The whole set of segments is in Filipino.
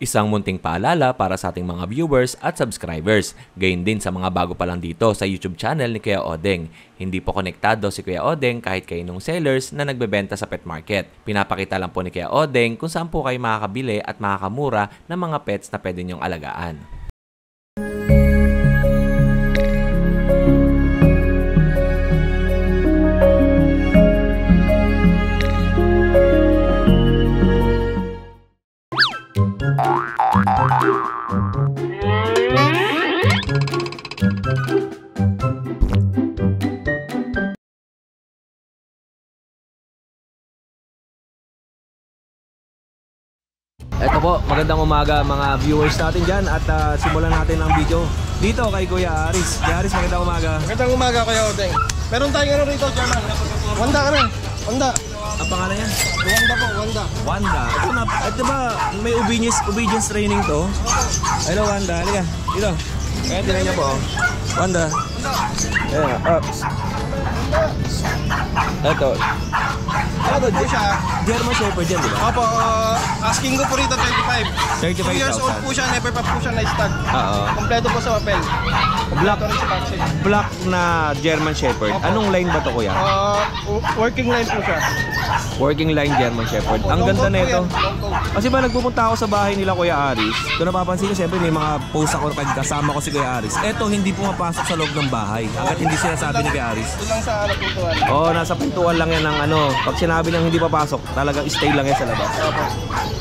Isang munting paalala para sa ating mga viewers at subscribers. Gayon din sa mga bago pa lang dito sa YouTube channel ni Kuya Odeng. Hindi po konektado si Kuya Odeng kahit kaninong sellers na nagbebenta sa pet market. Pinapakita lang po ni Kuya Odeng kung saan po kayo makakabili at makakamura ng mga pets na pwede niyong alagaan. Ito po, magandang umaga mga viewers natin dyan at simulan natin ang video dito kay Kuya Aris. Kuya Aris, magandang umaga. Magandang umaga Kuya Odeng. Meron tayong rito, German. Wanda ka na. Wanda. Ang pangalan yan? Wanda po, Wanda. Wanda. Ito ba may obedience training to? Hello Wanda, halika. Dito. Kaya tinan niya po. Wanda. Ayan, ups. Ito. Ano po siya? German Shepherd yan, di ba? Opo, asking ko po rito 25. 2 years old po siya, never pa po siya na-stag. Oo. Kompleto po sa papel. Black na German Shepherd. Opo. Anong line ba to, Kuya? Working line po siya. Working line German Shepherd. Ang ganda na ito. Kasi ba nagpupunta ako sa bahay nila Kuya Aris. Doon napapansin ko siyempre may mga post ako kasama ko si Kuya Aris. Eto hindi pumapasok sa loob ng bahay. Hanggat hindi sinasabi ni Kuya Aris. Doon lang sa pintuan. Oo, nasa pintuan lang yan ng ano. Pag sinabi niyang hindi papasok, talagang stay lang yan sa labas. Opo.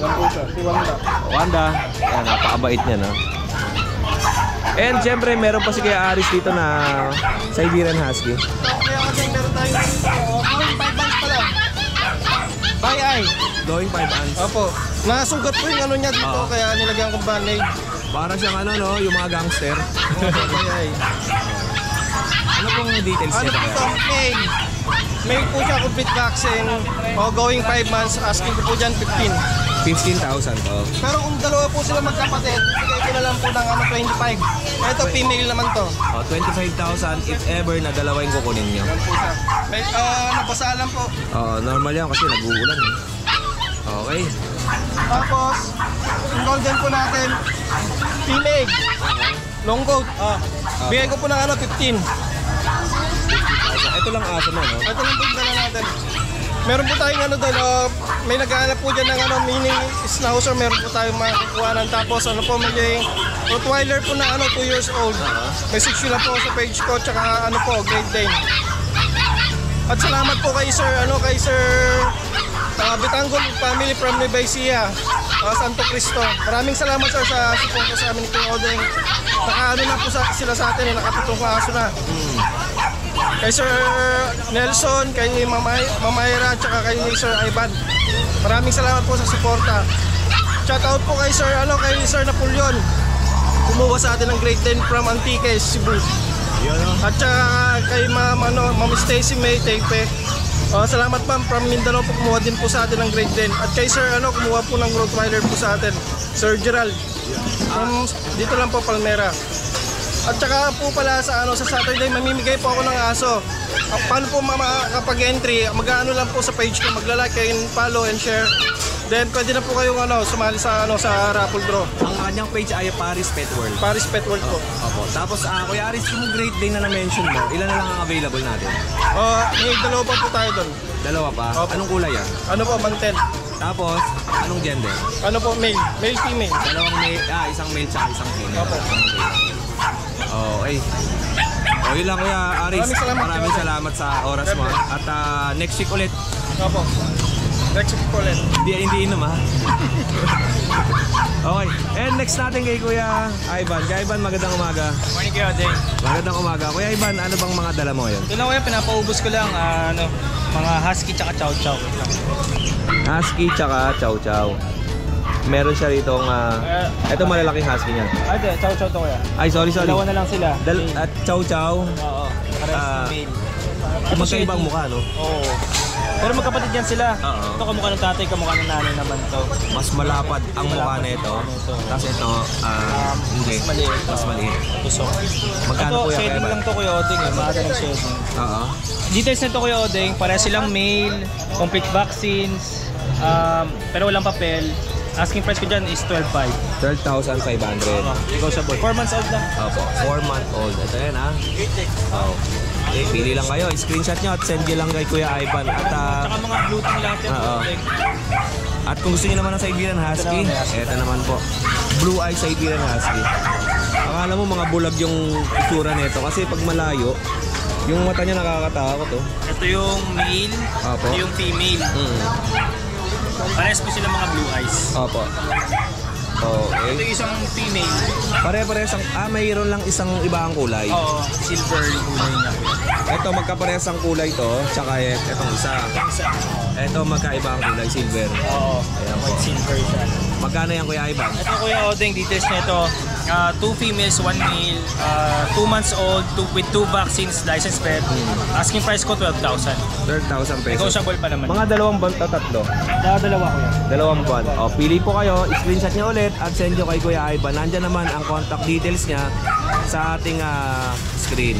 Yan po siya, si Wanda. Wanda, yan, napakabait niya, no? And siyempre, meron pa si Kuya Aris dito na Siberian Husky. Kaya kasi meron tayong 5 months pa lang. Bye eye. Going 5 months. Opo. Nasugat po yung ano niya dito, kaya nilagyan kong bandage. Para siyang ano, no? Yung mga gangster. Bye eye. Ano pong details Ano niya? po ito? Mail po siya, complete vaccine. Going 5 months, asking ko po dyan 15. 15,000 to. Pero kung dalawa po sila magkapatid, bigay ko na lang po ng 25. Ito, female naman to. 25,000 if ever na dalawa yung kukunin niyo. Yan po siya. May, nabasa lang po. Normal yan kasi nag-uulan. Okay. Tapos, yung golden po natin, female. Long coat. Bigay ko po ng 15. Ito lang aso mo, no? Ito lang po yung dala natin. Meron po tayong ano doon, may nag-aanap po dyan ng mini schnauzer, meron po tayong makikuhanan. Tapos ano po, may Rottweiler po na 2 years old. Message nyo lang po sa page ko, tsaka Great Dane. At salamat po kay Sir Bitanggol family from Nueva Ecija, Santo Cristo. Maraming salamat sir sa support sa amin ni Kuya Odeng. Na po sila sa atin, nakapitong aso na. Kay Sir Nelson, kay Mamayra, tsaka kay Sir Ivan. Maraming salamat po sa suporta. Shout out po kay Sir Napoleon. Kumuha sa atin ng Great Dane from Antique, Cebu. At saka kay Ma'am Stacy May Tepe. Salamat ma'am, from Mindanao po kumuha din po sa atin ng Great Dane. At kay Sir kumuha po ng Rottweiler po sa atin, Sir Gerald. Dito lang po Palmera. At saka po pala sa Saturday mamimigay po ako ng aso. Paano po makakapag-entry? Mag-ano lang po sa page ko, magla-like and follow and share. Then pwede na po kayong sumali sa raffle draw. Ang kanyang page ay Paris Pet World. Paris Pet World po. Opo. Tapos Kuya Aris, yung Great Dane na na-mention mo, ilan na lang ang available natin? May dalawa pa po tayo doon. Dalawa pa? Opo. Anong kulay yan? Mantel. Tapos, anong gender? Male. Male, female. Dalawang male, isang male tsaka isang female. Opo. Okay. Yun lang Kuya Aris. Maraming salamat sa oras mo. At next week ulit. Opo. Next week ulit. Hindi inom ha. Okay. And next natin kay Kuya Ivan. Kuya Ivan, magandang umaga. Morning Kuya Odeng. Magandang umaga. Kuya Ivan, ano bang mga dala mo ngayon? Ito lang kuya, pinapaubos ko lang mga husky tsaka chow chow. Husky tsaka chow chow. Meron siya rito ito malalaking husky niya. Ate, chow chow to kuya. Ay, sorry. Dalawa na lang sila. At chow chow. Oo. Parehas male. Magkaibang mukha, no? Oo. Pero magkapatid yan sila. Oo. Ito kamukha ng tatay, kamukha ng nanay naman to. Mas malapad ang mukha na ito. Tapos ito, hindi. Mas maliit. Tusok. Magkano Ito, kuya shading Ivan? lang to Kuya Odeng maaga ng shading. Oo. Details nito Kuya Odeng, pareha silang male, complete vaccines, pero walang papel. Asking price ko dyan is 12.5. 12,500. Negotiable. 4 months old lang. Opo, 4-month-old. Ito yan ha. Oh. Okay, pili lang kayo. Screenshot nyo at send nyo lang kay Kuya Ivan. At, Tsaka mga blue ting lahat yan. at kung gusto nyo naman ng Siberian Husky, ito naman po. Blue Eye Siberian Husky. Akala mo mga bulag yung itsura nito kasi pag malayo, yung mata niya nakakatakot oh. Ito yung male, Opo. ito yung female. Parehas po sila mga blue eyes. Opo. Ito Okay. yung isang female. Pare-parehas ang mayroon lang isang iba ang kulay. Oo, silver yung kulay niya. Ito magkaparehas ang kulay to, tsaka itong isa. Isa. Ito magkaiba ang kulay, silver. Oo, Ayan po. white silver siya. Magkano yan Kuya Ivan? Ito Kuya Odeng, details nito. 2 females, 1 male, 2 months old, with 2 vaccines, licensed pet. Asking price ko 12,000. 12,000 pesos. Negotiable pa naman. Mga 2 buwan to, 3. Dalawa ko yan. 2 buwan. O, pili po kayo, screenshot nyo ulit at send nyo kay Kuya Ivan. Nandyan naman ang contact details niya sa ating screen.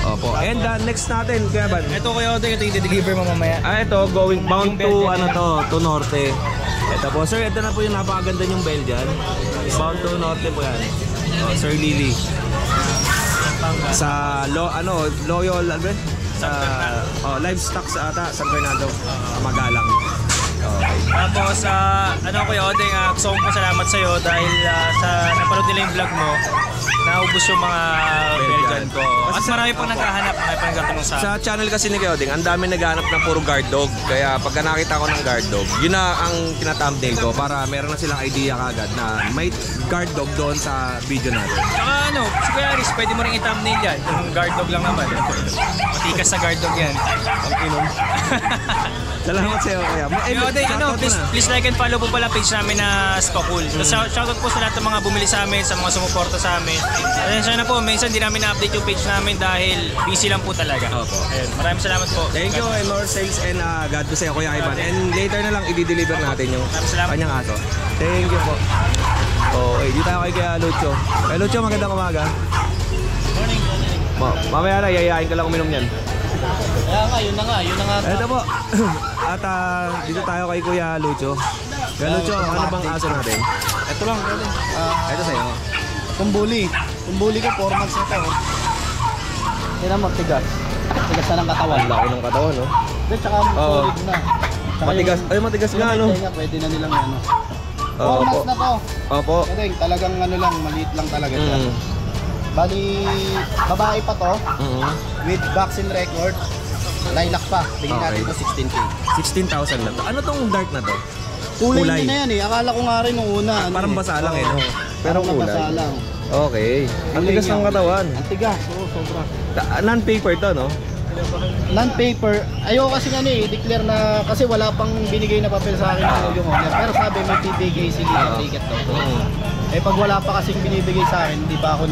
Opo. And next natin, Kuya Ivan. Ito Kuya Odeng, ito yung deliver mo mamaya. Ito, going bound Yung to, Belgian to Norte. Ito po, sir, ito na po yung napakaganda yung Belgian. Bound to Norte po yan. Oh, Sir Lily. Sa, Loyal, sa livestock sa ata, San Fernando, Magalang. Okay. Tapos, Kuya Odeng, gusto kong pasalamat sa'yo dahil sa napanood nila yung vlog mo, naubos yung mga Belgian ko. At marami pang naghahanap, marami pang nagtatanong sa Sa channel kasi ni Kuya Odeng, ang dami naghahanap ng puro guard dog. Kaya pagka nakita ko ng guard dog, yun na ang tinathumbnail ko para meron na silang idea kagad na may guard dog doon sa video natin. Saka si Kuya Aris, pwede mo rin i-thumbnail yan. Yung guard dog lang naman. Matikas sa guard dog yan. Ang inom. Salamat sa'yo Kuya. Kuya Odeng, please like and follow po pala page namin na Skokul. Shoutout po sa lahat ng mga bumili sa amin, sa mga sumuporta sa amin. Pasensya na po, minsan di namin na-update yung page namin dahil busy lang po talaga. Opo. Ayun, maraming salamat po. Thank you and more sales and God bless sa'yo Kuya Ivan. And later na lang i-deliver natin yung Salamat. kanyang aso. Thank you po. Okay, dito tayo kay Kuya Lucho. Kuya Lucho, magandang umaga. Morning. Mamaya na, yayain ka lang uminom yan. Yun na nga. Ito po. At dito tayo kay Kuya Lucho. Kuya Lucho, ano bang aso natin? Ito lang. Ito sa'yo. Kumbuli. Kumbuli ko, 4 months na to. Tingnan mo, tigas. Tigas na ng katawan. Ang laki ng katawan, no? Then, tsaka solid na. Tsaka Matigas. Ay, matigas nga, no? Tenga, pwede na nilang ano. 4 Opo. months na to. Opo. Kasi talagang ano lang, maliit lang talaga siya. Bali, babae pa to, with vaccine record. Lilac pa. Tingin natin Okay. ito 16K. 16,000 na to. Ano tong dark na to? Kulay Kulay. niya na yan eh. Akala ko nga rin nung una. Parang basa lang eh, no? Pero Parang kulay. basa lang. Okay. Ang Kulay tigas niya. ng katawan. Ang tigas. Oo, sobra. Non-paper to, no? Non-paper. Ayoko kasi nga i-declare na kasi wala pang binigay na papel sa akin yung owner. Pero sabi may PBigay sige ticket to. Eh pag wala pa kasing binibigay sa akin, hindi pa ako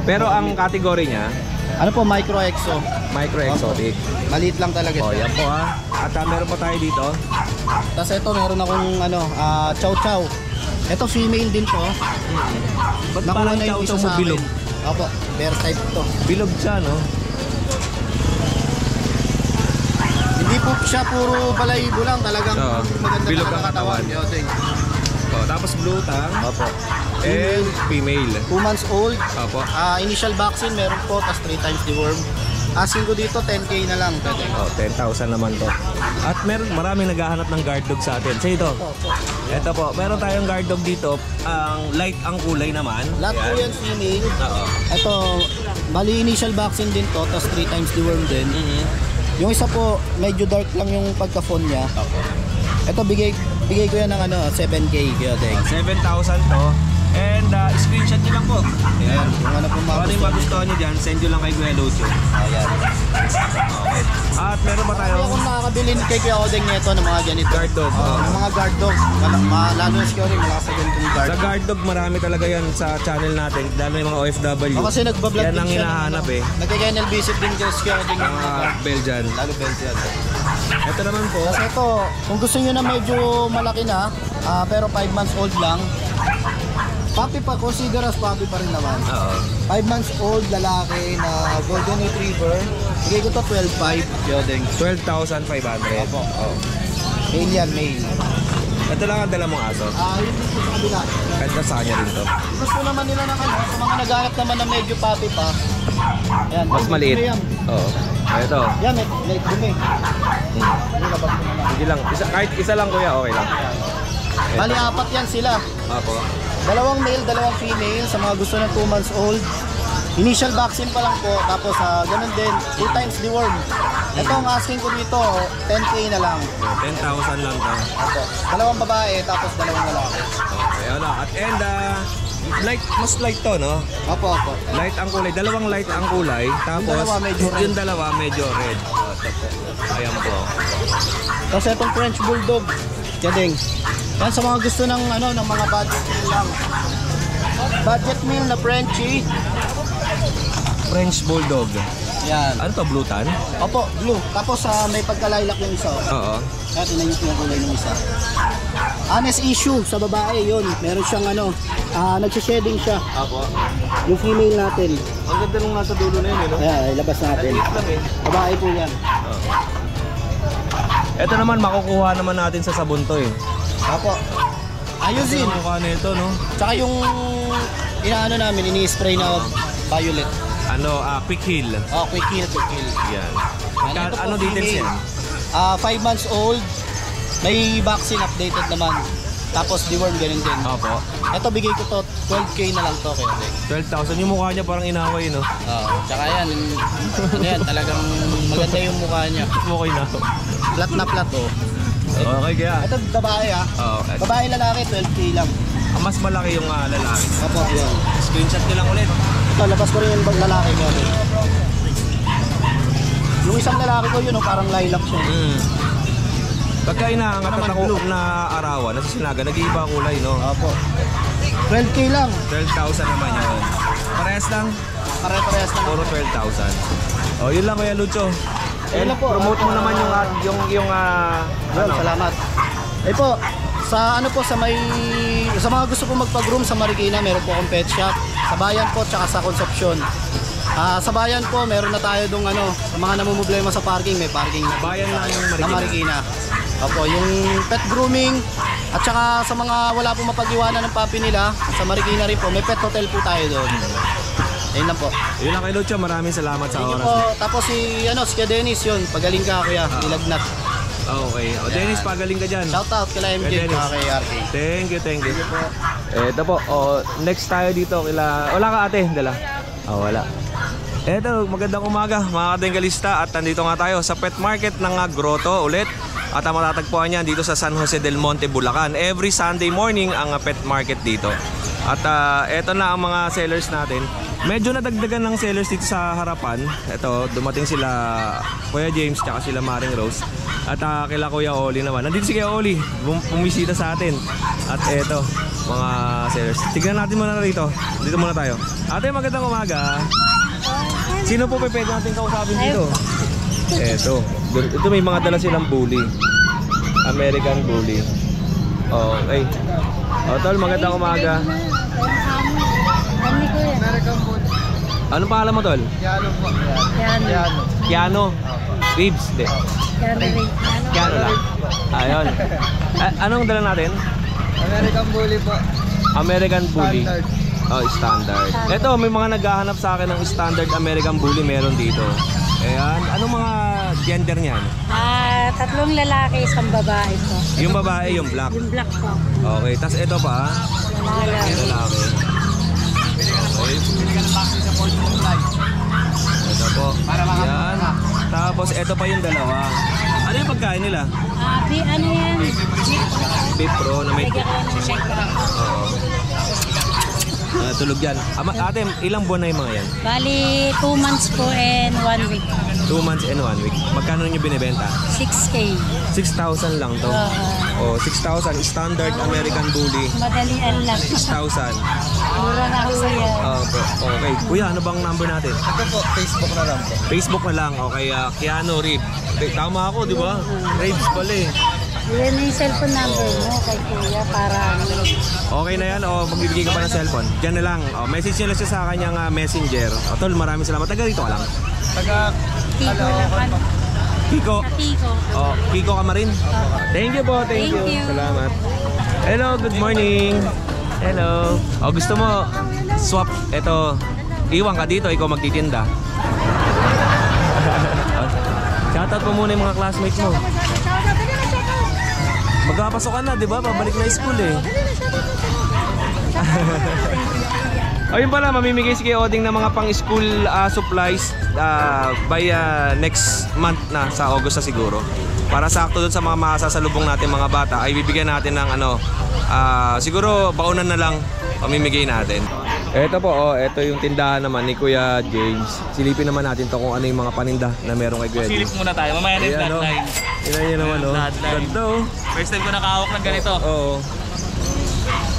Pero ang category niya, ano po, micro exo. micro exotic. Maliit lang talaga Oh, siya. yan po ha. At meron pa tayo dito. Tapos ito meron akong chow chow. Ito female din to. Ba't Nakuha parang na yung chow-chow isa mo sa akin. bilog? Opo, bear type to. Bilog siya, no? Hindi po siya puro balayibo lang, talagang Oo. maganda Bilog na ang katawan. Yodeng. Oh, tapos blue tang. Opo. And female. 2 months old. Opo. Initial vaccine meron po, tas 3 times deworm. Asking ko dito 10K na lang. Pwede. Oh, 10,000 naman to. At maraming naghahanap ng guard dog sa atin. Sa ito. Ito po, meron tayong guard dog dito. Ang light ang kulay naman. Lahat po yan female. Oo. Ito, bali initial vaccine din to, tas 3 times deworm din. Yung isa po, medyo dark lang yung pagka-phone niya. Ito, bigay ko yan ng 7K. Kaya 7,000 to. And screenshot nyo lang po. Ayan, yung ano po Kung ano yung magustuhan nyo dyan, send nyo lang kay Kuya Lucho. Ayan. Okay. At meron pa Kaya tayong kung nakakabili kay Kuya Odeng nito ng mga ganito. guard dog. Ng mga guard dogs. Lalo na si Kuya Odeng, malakas sa ganitong guard. Sa guard dog, marami talaga yan sa channel natin. Lalo yung mga OFW. Kasi nagbablog Yan din ang siya. hinahanap eh. Nagka-kennel visit din dyan si Kuya Odeng. Mga Belgian. Lalo Belgian. Ito naman po. Kasi ito, kung gusto nyo na medyo malaki na, pero 5 months old lang, puppy pa, consider as puppy pa rin naman. Oo. 5 months old, lalaki na golden retriever. Bigay ko to 12.5, Yodeng. 12,500. Opo. Oh. Male yan, male. Ito lang ang dala mong aso. Yun dito sa kabila. Kahit sa kanya rin to. Gusto naman nila ng ano, sa mga naghahanap naman na medyo puppy pa. Ayan, Mas may maliit. dumi yan. Oo. Ito. Yan, may dumi. Yung labas ko na lang. Sige lang. Kahit isa lang kuya, okay lang. Bali, 4 yan sila. Apo. 2 male, 2 female sa mga gusto ng 2 months old. Initial vaccine pa lang po, tapos ganun din, 2 times deworm. Ito ang asking ko dito, 10K na lang. 10,000 lang to. Opo. 2 babae, tapos 2 lalaki. Okay, ano. At light, mas light to, no? Opo, opo. Light ang kulay. 2 light ang kulay. Tapos, Yung 2 medyo red. yung 2 medyo red. Ito po. Ayan po. Tapos itong French Bulldog, kading. Yan sa mga gusto ng ng mga budget meal lang. Budget meal na Frenchie. French Bulldog. Yan. Ano to, blue tan? Opo, blue. Tapos may pagkalilac yung isa. Oo. Kaya tinan niyo yung kulay ng isa. Honest issue sa babae yun. Meron siyang nagsishading siya. Apo. Yung female natin. Ang ganda nung nasa dulo na yun, no? Ayan, ilabas natin. Babae po yan. Ito naman, makukuha naman natin sa sabon to eh. Opo. Ayusin. Ang mukha nito, no? Tsaka yung inaano namin, ini-spray na violet. Quick heal. Oh, quick heal, quick heal. Yan. Ito po, Ano details female. yan? 5 months old. May vaccine updated naman. Tapos deworm ganun din. Opo. Ito bigay ko to 12K na lang to kaya. 12,000. Yung mukha niya parang inaway, no? Oo. Tsaka yan, yan talagang maganda yung mukha niya. Okay na. Flat na flat oh. Okay, kaya. Ito babae Oo. Babae lalaki 12K lang. Mas malaki yung lalaki. Opo, yan. Screenshot nyo lang ulit. Ito labas ko rin yung lalaki niya. Yung isang lalaki ko yun parang lilac siya. Pagka inaangat at ako na arawan, nasisinaga, nag-iiba ang kulay, no? Opo. 12K lang. 12,000 naman yun. Parehas lang. Pare-parehas na. Puro 12,000. Oh, yun lang Kuya Lucho. Ayun lang po. Promote mo naman yung Yun, salamat. Po, sa sa mga gusto po magpa-groom sa Marikina, meron po akong pet shop. Sa bayan po, tsaka sa Concepcion. Sa bayan po, meron na tayo dong sa mga namumblema sa parking, may parking na. Bayan lang yung Na Marikina. Opo, yung pet grooming at saka sa mga wala pong mapag-iwanan ng puppy nila, sa Marikina rin po, may pet hotel po tayo doon. Ayun lang po. Yun lang kay Lucho, maraming salamat sa Thank you oras. po. Tapos si Kuya Dennis yun, pagaling ka kuya, ilagnat. Okay. O Dennis, pagaling ka dyan. Shout out kila MJ Kuya Dennis. at kay RK. Thank you. Ito po, next tayo dito wala ka ate, dala? Wala. Ito, magandang umaga mga katinggalista at nandito nga tayo sa pet market ng Grotto ulit. At ang matatagpuan niyan dito sa San Jose del Monte, Bulacan. Every Sunday morning ang pet market dito. At eto na ang mga sellers natin. Medyo nadagdagan ng sellers dito sa harapan. Ito, dumating sila Kuya James tsaka sila Maring Rose. At kila Kuya Oli naman. Nandito si Kuya Oli, bumisita sa atin. At eto, mga sellers. Tignan natin muna rito. Dito muna tayo. Ate, magandang umaga. Sino po pwede natin kausapin dito? Ito may mga dala silang bully. American bully. Okay. Tol, magandang umaga. Anong pangalan mo, Tol? Piano po. Piano. Piano. Ribs, de. Piano lang. Ayun. Anong dala natin? American Bully po. American bully. Standard. Standard. Ito, may mga naghahanap sa akin ng standard American bully meron dito. Ayan. Anong mga gender niyan? 3 lalaki, 1 babae po. Yung babae, yung black. Yung black po. Okay. Tapos ito pa. Lalaki. Lalaki. Okay. Ito po. Yan. Tapos ito pa yung dalawa. Ano yung pagkain nila? Ano yan? Beef pro na may... Lagyan ko ng shake. Oo. Tulog yan. Ate, ilang buwan na yung mga yan? Bali, 2 months po and 1 week. 2 months and 1 week. Magkano nyo binibenta? 6K. 6,000 lang to. 6,000. Standard American bully. Madalian lang. 6,000. Mura na ako sa'yo. Okay. Kuya, ano bang number natin? Ito po, Facebook na lang po. Facebook na lang. Okay, Keanu Rib. Tama ako, di ba? Ribs pala eh. Yan yung cellphone number mo kay Kuya para Okay na yan o magbibigay ka pa ng cellphone? Diyan na lang. Message nyo lang siya sa kanyang messenger. Tol, maraming salamat. Taga dito ka lang. Taga, Tigo lang. Kiko. Sa Pico. Oh, Kiko Kamarin. Thank you po, thank you. Thank you. Salamat. Hello, good morning. Hello. Oh, gusto mo swap ito. Iwan ka dito, ikaw magtitinda. Shoutout po muna yung mga classmates mo. Magpapasok ka na, di ba? Pabalik na school eh. Ayun pala, mamimigay si Kuya Oding ng mga pang-school supplies by next month na, sa August na siguro. Para sakto dun sa mga masasalubong natin mga bata, ay bibigyan natin ng siguro baunan na lang pamimigay natin. Ito po, ito yung tindahan naman ni Kuya James. Silipin naman natin to kung ano yung mga paninda na meron kay Kuya James. Silip muna tayo, mamaya na yung bloodline. Ina niya naman, ganda First time ko nakahawak ng ganito. Oo.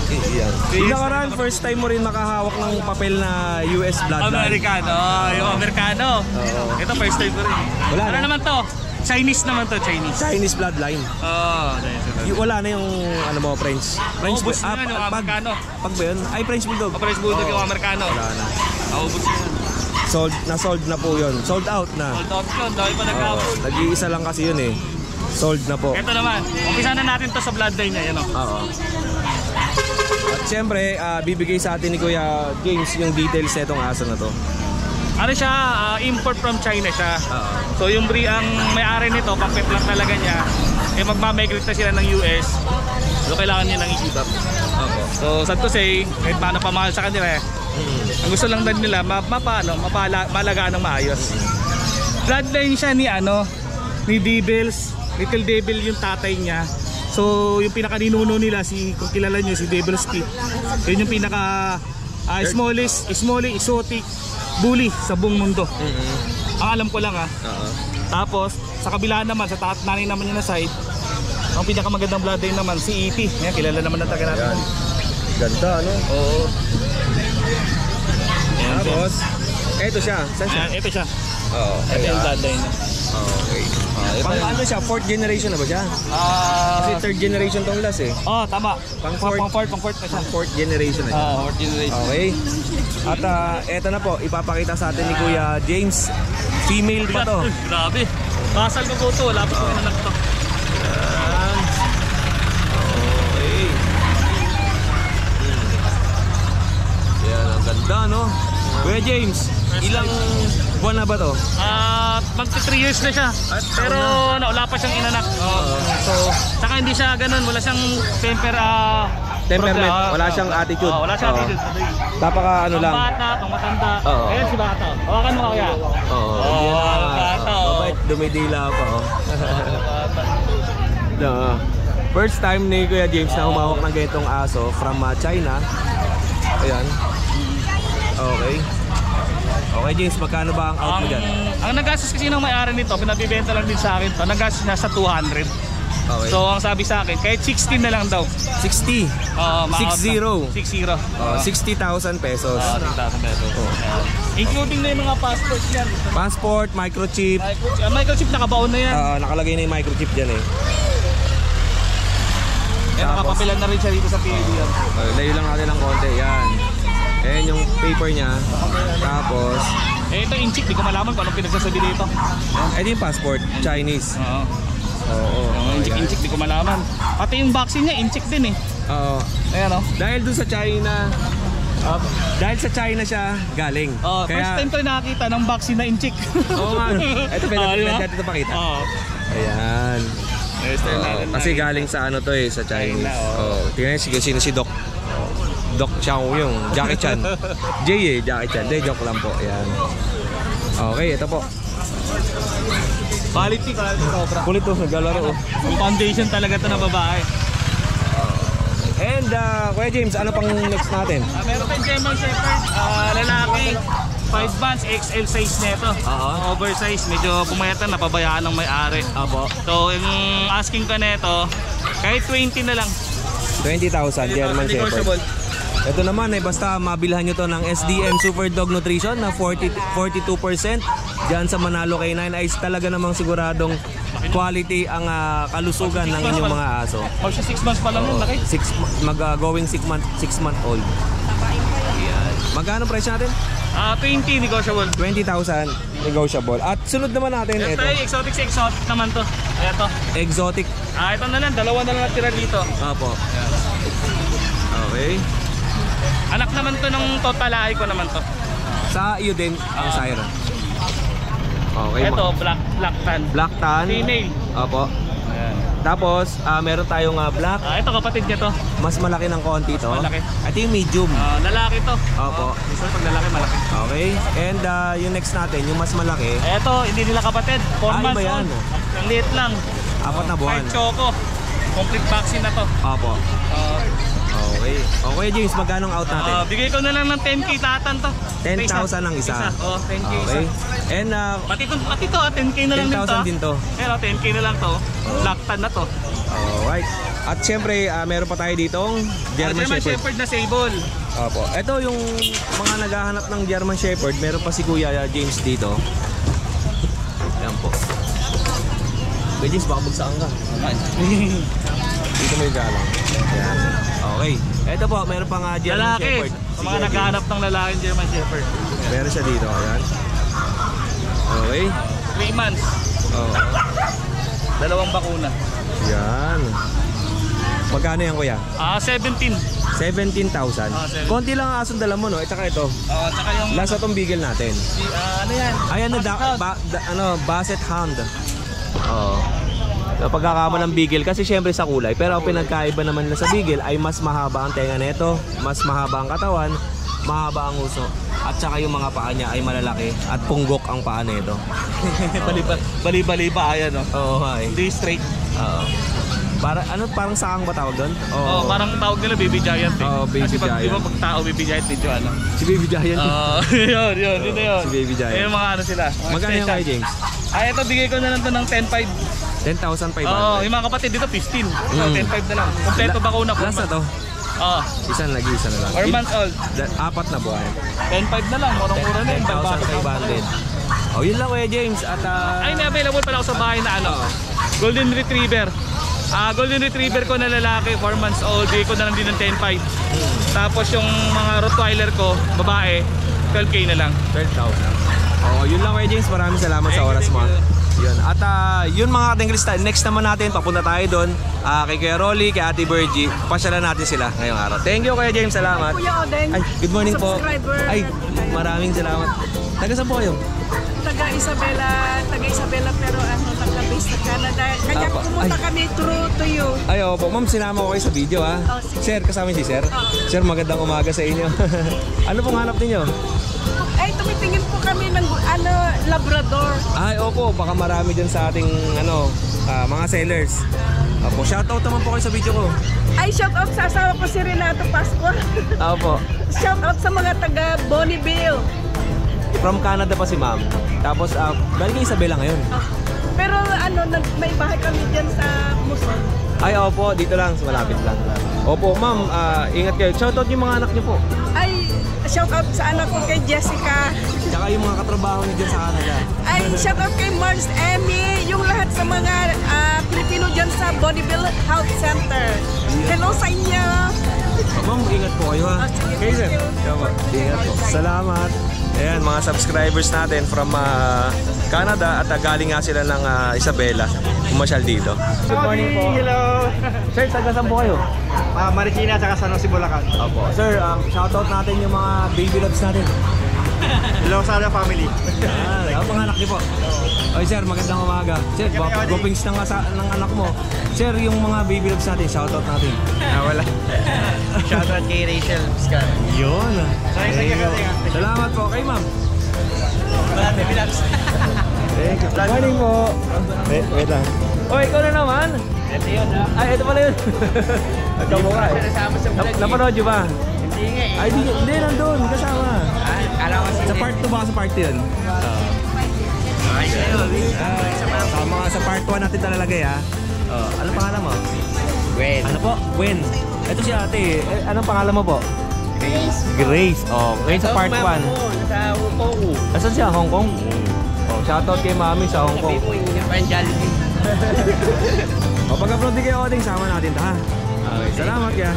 Yan. Yung nakaraan, first time mo rin makahawak ng papel na US bloodline. Amerikano, yung Amerikano. Ito first time ko rin. Wala Ano na? naman to? Chinese naman to, Chinese. Chinese bloodline. Wala na yung ano mo, French. French Ubus na yan, yung Amerikano. Pag ba yun? Ay, French Bulldog. French Bulldog yung Amerikano. Wala na. Ubus na yan. Sold na po yun. Sold out na. Hold out yun, dahil pa nag-upload. Nag-iisa lang kasi yun eh. Sold na po. Ito naman, umpisa na natin to sa bloodline niya, yan o. Oo. At syempre, bibigay sa atin ni Kuya James yung details na itong aso na to. Ano siya, import from China siya. Oo. So yung ang may-ari nito, pang-peplant talaga niya, magmamigrate na sila ng US. So kailangan niya ng i-keep. So sad to say, kahit paano pamahal sa kanila ang gusto lang din nila, malagaan ng maayos. Bloodline siya ni Devils, Little Devil yung tatay niya. So yung pinaka-ninuno nila, kung kilala nyo, si Devil Speed. Yun yung pinaka smallest exotic bully sa buong mundo. Ang alam ko lang Tapos sa kabila naman, sa nanay naman niya na side, ang pinakamagandang bloodline naman si E.T. Yan, kilala naman ng taga natin. Ganda, ano? Oo. Tapos, eto siya. Saan siya? Ito siya. Oo. Ito yung bloodline niya. Okay. Pang ano siya? 4th generation na ba siya? Kasi 3rd generation tong last eh. Tama. Pang fourth na siya. 4th generation na siya. 4th generation. Okay. At eto na po, ipapakita sa atin ni Kuya James. Female pa to. Grabe. Basal ko po ito. Wala pa ko inanak to. Okay. Yan, ang ganda no? Kuya James, ilang buwan na ba to? Magti 3 years na siya. Pero wala pa siyang inanak. So, saka hindi siya ganun. Wala siyang Temperament, wala siyang attitude. Wala siyang attitude. Napaka ano lang. Pang bata, pang matanda. Oo. Ayan si bata. Hawakan mo kaya. Bata. Mabait, dumidila pa First time ni Kuya James na humawak ng ganitong aso from China. Ayan. Okay. Okay James, magkano ba ang out mo dyan? Ang nagastos kasi ng may-ari nito, pinabibenta lang din sa akin to. Nagastos niya sa 200. Okay. So ang sabi sa akin, kahit 16 na lang daw. 60. 60. 60. 60,000 pesos. 60,000 pesos. Including na yung mga passport yan. Passport, microchip. Microchip nakabaon na yan. Nakalagay na yung microchip dyan eh. Nakapapilan na rin siya dito sa PADM. Layo lang natin ng konti. Yan. Ayan yung paper niya. Tapos ito inchik, di ko malaman kung anong pinagsasabi dito. ito yung passport, Chinese. Oo. Inchik, di ko malaman. Pati yung vaccine niya, inchik din eh. Oo. Ayan o. Dahil dun sa China, dahil sa China siya galing. First time ko nakakita ng vaccine na inchik. Oo nga. Ito pwede ito pakita. Ayan. Kasi galing sa ano to eh, sa Chinese. Tingnan niyo sino si Doc. Doc Xiao yung Jackie Chan. Jackie Chan. Hindi, joke lang po. Ayan. Okay, ito po. Quality sobra. Kulit to, naglalaro. Yung foundation talaga to na babae. And Kuya James, ano pang next natin? Meron tayong German Shepherd, lalaki, 5 months, XL size nito. Oversize, medyo pumayatan, napabayaan ng may-ari. So yung asking ko nito, kahit 20 na lang. 20,000 German Shepherd. Ito naman ay basta mabilhan nyo to ng SDN Super Dog Nutrition na 42%. Diyan sa Manalo K9 ay talaga namang siguradong quality ang kalusugan ng inyong mga aso. Magsi 6 months pa lang yun, laki. Going 6 month old. Ayan. Magkano price natin? 20 negotiable. 20,000 negotiable. At sunod naman natin Ito ito. ay exotic sa exotic naman to. Ito. Exotic. Ito na lang, dalawa na lang natira dito. Apo. Okay. Anak naman to ng totalahay ko naman to. Sa iyo din ang Siren. Okay. Ito, black tan. Black tan. Female. Opo. Ayan. Tapos, meron tayong black. Ito kapatid niya to. Mas malaki ng konti to. malaki. Ito yung medium. Lalaki to. Opo. Usually pag lalaki, malaki. Okay. And yung next natin, yung mas malaki. Ito, hindi nila kapatid. 4 months iba yan. old. Ang liit lang. 4 na buwan. White choco. Complete vaccine na to. Opo. Okay. Okay, James, magkano ang out natin? Bigay ko na lang ng 10k tatan to. 10,000 ang isa. 10k Okay. isa. And Pati to, 10k na lang din to. 10,000 din to. Pero 10k na lang to. Black tan na to. Alright. At syempre, meron pa tayo ditong German Shepherd. Na sable. Opo. Ito yung mga naghahanap ng German Shepherd. Meron pa si Kuya James dito. Ayan po. Kuya James, baka bagsaan ka. Dito mo yung galang. Ayan. Okay. Ito po, meron pa nga German Lalaki. Shepherd. Sa mga naghahanap ng lalaking German Shepherd. Meron siya dito. Ayan. Okay. 3 months. Oh. Dalawang bakuna. Yan. Magkano yan, Kuya? 17. 17,000. 17. Konti lang ang asong dala mo, no? At saka ito. Tsaka yung Last na tong beagle natin. ano yan? Ayan na, Basset Hound. Oo. So, pagkakama ng beagle, kasi syempre sa kulay. Pero ang pinagkaiba naman nila sa beagle ay mas mahaba ang tenga nito, mas mahaba ang katawan, mahaba ang uso. At saka yung mga paa niya ay malalaki at punggok ang paa nito. Bali-bali pa ayan, no? Oo, ay. Hindi straight. Oo. Parang saang ba tawag doon? Parang tawag nila baby giant eh. Baby Kasi pag, di ba giant. pag tao baby giant medyo ano. Si Baby Giant. Yun, yun yun. Si Baby Giant. Yung mga ano sila. mga Magkano yung special. kay James? Ito bigay ko na lang to ng 10.5. 10,500. Yung mga kapatid dito 15. 10.5 na lang. Kompleto bakuna po. Last na to. Isa na lang. 4 months old. 4 na buwan. 10.5 na lang. Murang-mura na yun. 10,500. Yun lang Kuya James. At Ay, may available pala ako sa bahay na ano. Golden Retriever. Golden Retriever ko na lalaki, 4 months old. Bigay ko na lang din ng 10.5. Tapos yung mga Rottweiler ko, babae, 12k na lang. 12,000. Yun lang Kuya James. Maraming salamat sa oras mo. Yun. At yun mga kating kristal, next naman natin, papunta tayo doon kay Kuya Rolly, kay Ate Virgie. Pasyalan natin sila ngayong araw. Thank you Kuya James, salamat. Kuya Odeng, Ay, good morning po. subscriber. Ay, maraming salamat. Taga saan po kayo? taga Isabela pero naka-base sa Canada. Kaya Apa. pumunta Ay. kami through to you. Ay, opo. Ma'am, sinama ko kayo sa video ha. Oh, sige. Sir, kasama si Sir. Sir, magandang umaga sa inyo. Ano pong hanap ninyo? Ay, tumitingin po kami ng Labrador. Ay, opo. Baka marami dyan sa ating mga sellers. Opo, shoutout naman po kayo sa video ko. Ay, shout out sa asawa ko si Renato Pascua. Opo. Shout out sa mga taga Bonneville. From Canada pa si ma'am. Tapos, galing kay Isabela ngayon. Pero may bahay kami dyan sa Muson. Ay, opo. Dito lang. Malapit lang. Opo, ma'am. Ingat kayo. Shoutout yung mga anak niyo po. Ay, shout out sa anak ko kay Jessica. Tsaka yung mga katrabaho niyo dyan sa Canada. Ay, shout out kay Mars Emmy. Yung lahat sa mga Pilipino dyan sa Bonneville Health Center. Hello sa inyo. Ma'am, ingat po kayo ha. Sige, Okay, sir. thank you. Ingat po. Salamat. Ayan, mga subscribers natin from Canada at galing nga sila ng Isabela. Pumasyal dito. Good morning po. Hello. Sir, taga saan po kayo? Marikina at San Jose, Bulacan. Opo. Sir, shoutout natin yung mga baby loves natin. Hello sa family. Ang mga anak niyo po. Oy sir, magandang umaga. Sir, gopings ng anak mo. Sir, yung mga baby loves natin, shoutout natin. Wala. Shoutout kay Rachel Scar. Yun. Sige. Salamat po kay ma'am. Wala, baby loves. Thank you. Good morning po. Wait lang. Oh, ikaw na naman. Ito yun ha. Ay, ito pala yun. Nagkamukha eh. Nasama sa vlog. Napanood nyo ba? Hindi nga eh. Ay, hindi nandun. Kasama. Alam ko Sa part 2 ba? Sa part 2 yun? Sama nga sa part 1 natin talalagay ha. Ano pangalan mo? Gwen. Ano po? Gwen. Ito si ate. Anong pangalan mo po? Grace. Grace. Ngayon sa part 1. Sa Hong Kong. Asan siya? Hong Kong? Shoutout kay mami sa Hong Kong. Sabi mo, hindi pa yung Jollibee. Pag-upload din kayo Oding, sama natin ta ha. Okay, salamat kaya.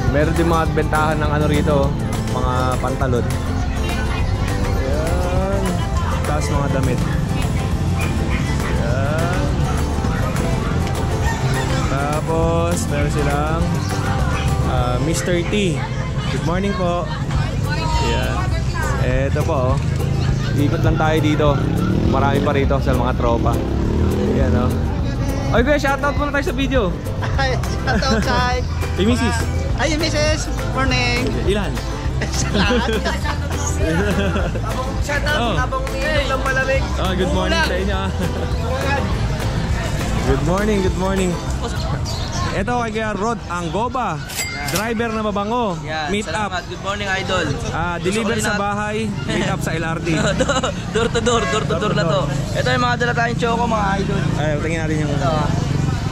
Meron din mga bentahan ng rito, mga pantalon. tapos mga damit. Yan. Tapos meron silang Mr. T. Good morning po. Yan. Eto po, ikot lang tayo dito. Marami pa rito sa mga tropa. Yan o. Oy kuya, shoutout muna tayo sa video. Ay, shoutout sa Hey Mrs. Ay, Mrs. Morning. Ilan? Sa lahat. Oh. Habang umiinom ng malamig. Oh, good morning sa inyo. Good morning, good morning. Ito kay Kuya Rod Anggoba. Driver na mabango. Meet up. Good morning, idol. Deliver sa bahay, meet up sa LRT. Door to door na to. Ito yung mga dala tayong choco, mga idol. Ay, tingnan natin yung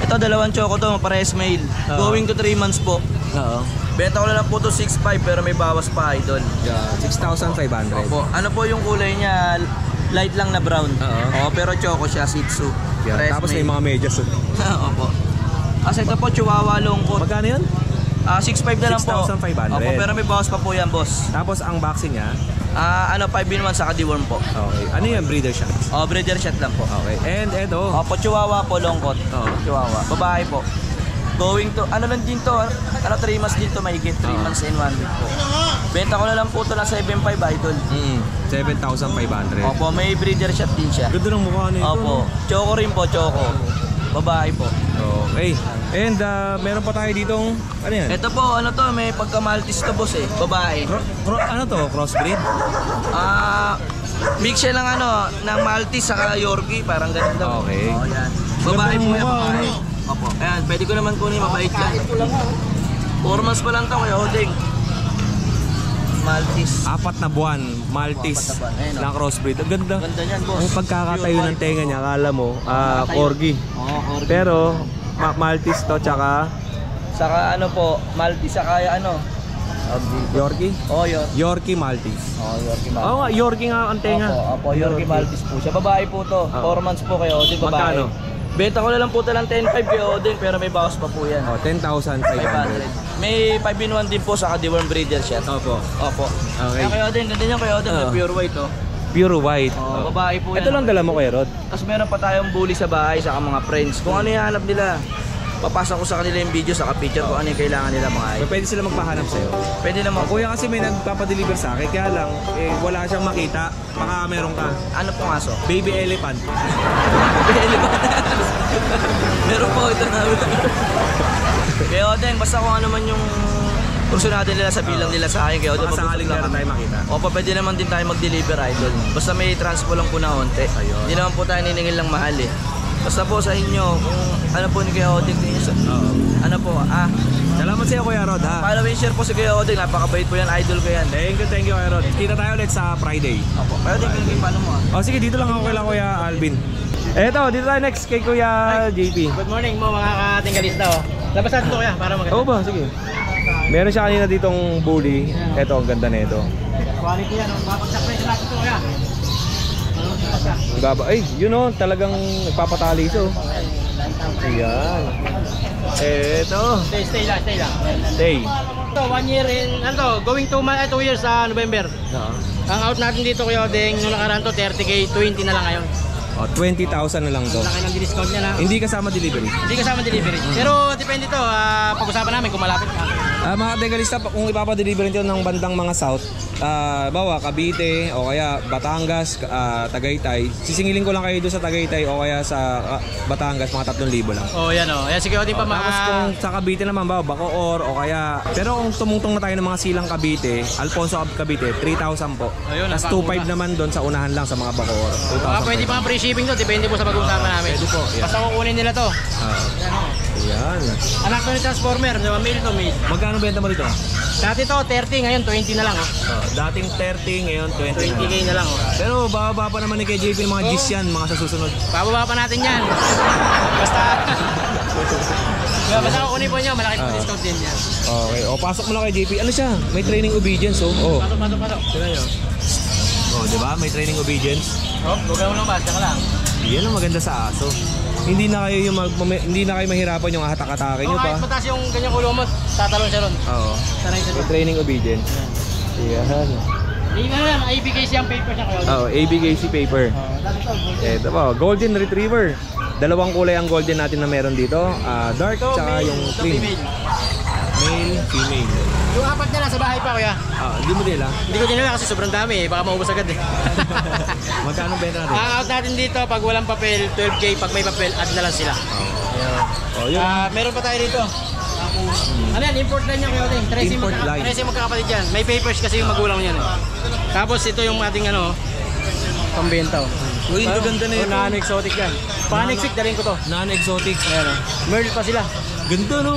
Ito, dalawang choco to, parehas mail. Going to 3 months po. Oo. Benta ko na lang po to 6.5 pero may bawas pa, idol. 6,500. Opo. Ano po yung kulay niya? Light lang na brown. Oo, pero choco siya, Shih Tzu. Parehas Tapos may mail. mga medyas. Opo. Kasi ito po, Chihuahua longkot. Magkano yun? 6.5 na lang po. 6,500. Opo, pero may bawas pa po yan, boss. Tapos ang vaccine niya, 5-in-1 saka deworm po. okay. Ano yung breeder shot? Breeder shot lang po. Okay. And eto, Opo, Chihuahua po, longkot. Oo. Chihuahua. Babae po. Going to, ano lang din to, 3 months din to, mahigit 3 months and 1 week po. Benta ko na lang po to ng 7.5, idol. 7,500. Opo, may breeder shot din siya. Ganda ng mukha nito. Opo, choco rin po, choco. Babae po. Okay. And meron pa tayo ditong, ano yan? Ito po, ano to, may pagka-Maltese to, boss eh. Babae. Ano to? Crossbreed? Mix siya ng ng Maltese saka Yorkie, parang ganun daw. Okay. Yan. Babae po yan, Ganda ng babae. Opo. Ayan, pwede ko naman kunin, mabait lang. 4 months pa lang to, Kuya Odeng. Maltese. 4 na buwan, Maltese 4 na buwan. Ayun, na crossbreed. Ang ganda. Ganda niyan, boss. Ang pagkakatayo ng tenga niya, akala mo, corgi. Oo, Corgi. Pero, Maltese to, tsaka Saka Maltese, saka Yorkie? Oh, Yorkie. Yorkie Maltese. Oh, Yorkie Maltese. Oo nga, Yorkie nga ang tenga. Opo, Yorkie Maltese po siya. Babae po to. 4 months po kayo, Odeng, babae. Magkano? Benta ko na lang po talang 10.5 kayo, Odeng, pero may bawas pa po yan. 10,500. 500. May 5-in-1 din po sa deworm breeder shot. Opo. Opo. Okay. Kaya kayo din, ganda niyan kayo din, pure white oh. Pure white. Oh, babae po yan. Ito lang dala mo kay Rod. Tapos meron pa tayong bully sa bahay sa mga friends. Kung ano yung hanap nila, papasa ko sa kanila yung video sa picture kung ano yung kailangan nila mga idol. Pwede sila magpahanap sa'yo. Pwede naman. Kuya kasi may nagpapadeliver sa akin, kaya lang, wala siyang makita. Baka meron ka. Ano pong aso? Baby elephant. Meron po ito namin. Kaya Odeng, basta kung ano man yung kursunado nila sa bilang nila sa akin. Kaya Odeng, Baka sakaling meron tayo makita. Opo, pwede naman din tayo mag-deliver, idol. Basta may transpo lang po na onte. Hindi naman po tayo niningil lang mahal eh. Basta po sa inyo, kung ano po ni Kuya Odeng, ano po, Salamat sa'yo Kuya Rod ha. follow and share po si Kuya Odeng, napakabait po yan, idol ko yan. Thank you Kuya Rod. Kita tayo ulit sa Friday. Opo, Kuya Odeng, paano mo Sige, dito lang ako kay Kuya Alvin. Eto, dito tayo next kay Kuya JP. Good morning mo mga katinggalista. Labas natin to kuya para maganda. Oo ba? Sige. Meron siya kanina ditong bully. Eto, ang ganda nito. Quality yan. Babagsak presyo natin to kuya. Ay, yun o, talagang nagpapatali ito. Ayan. Eto. Stay lang. Stay. Ito, 1 year in, going 2 years sa November. Ang out natin dito kuya Odeng, nung nakaraan to 30k, 20 na lang ngayon. 20,000 na lang to. Laki ng discount niya na. Hindi kasama delivery. Hindi kasama delivery. Pero depende to, pag-usapan namin kung malapit ka. Mga tegalista, kung ipapadeliver nito ng bandang mga south, bawa Cavite o kaya Batangas, Tagaytay, sisingilin ko lang kayo doon sa Tagaytay o kaya sa Batangas, mga 3,000 lang. Oh, yan oh. Yan sige Odeng pa Tapos kung sa Cavite naman ba, Bacoor o kaya, pero kung tumungtong na tayo ng mga silang Cavite, Alfonso Cavite, 3,000 po. Ayun, Tapos 2,500 naman doon sa unahan lang sa mga Bacoor. 2,000 pwede pa free shipping to, depende po sa pag-uusapan namin. Pwede po, yan. Basta kukunin nila to. Yan oh. Ayan. Anak to ni Transformer, male to male. Magkano benta mo rito? Dati to 30, ngayon 20 na lang oh. Dating 30, ngayon 20. 20k na lang oh. Pero bababa pa naman ni kay JP ng mga gis yan, mga sa susunod. Bababa pa natin yan. Basta basta kukunin po nyo, malaki po discount din yan. Okay, pasok mo lang kay JP. Ano siya? May training obedience, oh. Pasok. Sila yun. Di ba? May training obedience. Huwag mo lang ba, tsaka lang. Yan ang maganda sa aso. Hindi na kayo hindi na kayo mahirapan yung hatak-atake nyo pa. Kahit mataas yung ganyang ulo mo, tatalon siya ron. Oo. Sanay siya May doon. training obedience. Yan. May ano yan, ibigay siyang paper siya kayo. Oh, ABKC paper. Ito po, Golden Retriever. Dalawang kulay ang golden natin na meron dito. Dark tsaka yung cream. Male, female. Yung apat niya nasa bahay pa kuya. Hindi mo nila. Hindi ko dinala kasi sobrang dami baka maubos agad eh. Magkano benta natin? Out natin dito pag walang papel, 12K. Pag may papel, add na lang sila. Oh, yun. Meron pa tayo dito. Ano yan, import line niya kayo din. Import line. 13 magkakapatid yan. May papers kasi yung magulang niyan eh. Tapos ito yung ating ano, pambenta. Uy, ang ganda na ito. Non-exotic yan. Pan-exotic, dalhin ko to. Non-exotic. Ayan o. Merl pa sila. Ganda, no?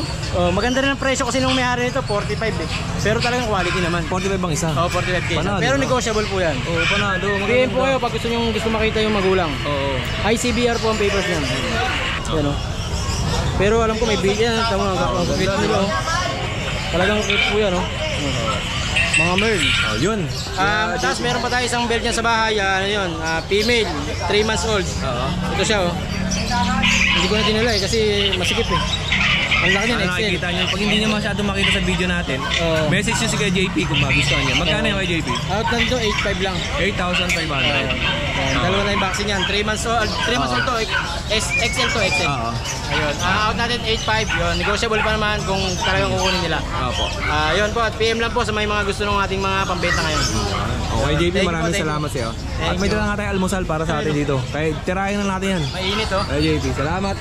Maganda rin ang presyo kasi nung may-ari nito, 45 eh. Pero talagang quality naman. 45 bang isa? 45K. Panalo, Pero no? negotiable po yan. Oo, panalo. PM po kayo pag gusto makita yung magulang. Oo. ICBR po ang papers niyan. Ayan o. Pero alam ko may bill yan. Tama, ang cute nila o. Talagang cute po yan o. Mga Merl. Oh, yun. Tapos meron pa tayo isang belt niya sa bahay. Ano yun? Female, 3 months old. Ito siya oh. Hindi ko na dinala eh kasi masikip eh. Ang laki niyan, XL. Nakikita niyo, pag hindi niyo masyado makita sa video natin, message niyo si Kuya JP kung magustuhan niya. Magkano yung Kuya JP? Out na dito, 8.5 lang. 8,500. Dalawa na yung vaccine yan. 3 months old. 3 months old to. XL to XL. Oo. Ayun. Out natin 8.5. Yun. Negotiable pa naman kung talagang kukunin nila. Opo. Yun po. At PM lang po sa may mga gusto ng ating mga pambenta ngayon. Okay, JP, Thank you maraming po, thank salamat sa iyo. Thank At may you. dala nga tayong almusal para sa atin dito. Kaya tirahin na natin yan. Mainit oh. Okay, JP, salamat.